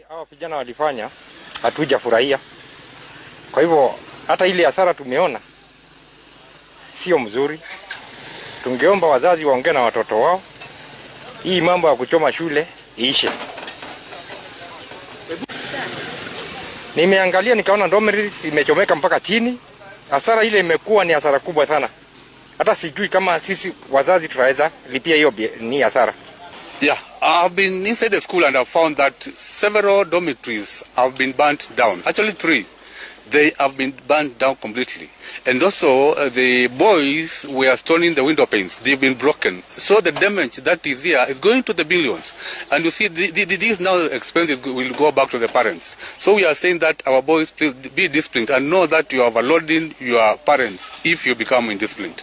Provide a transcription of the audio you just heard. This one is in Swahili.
Hao vijana walifanya hatujafurahia. Kwa hivyo hata ile hasara tumeona sio mzuri. Tungeomba wazazi waongee na watoto wao. Hii mambo ya kuchoma shule iishe. Nimeangalia nikaona dormitories imechomeka mpaka chini. Hasara ile imekuwa ni hasara kubwa sana. Hata sijui kama sisi wazazi tunaweza lipia hiyo ni hasara. Yeah, I've been inside the school and I've found that several dormitories have been burnt down. Actually 3. They have been burnt down completely. And also the boys were stoning the window panes. They've been broken. So the damage that is here is going to the billions. And you see, these now expenses will go back to the parents. So we are saying that our boys, please be disciplined and know that you are overloading your parents if you become indisciplined.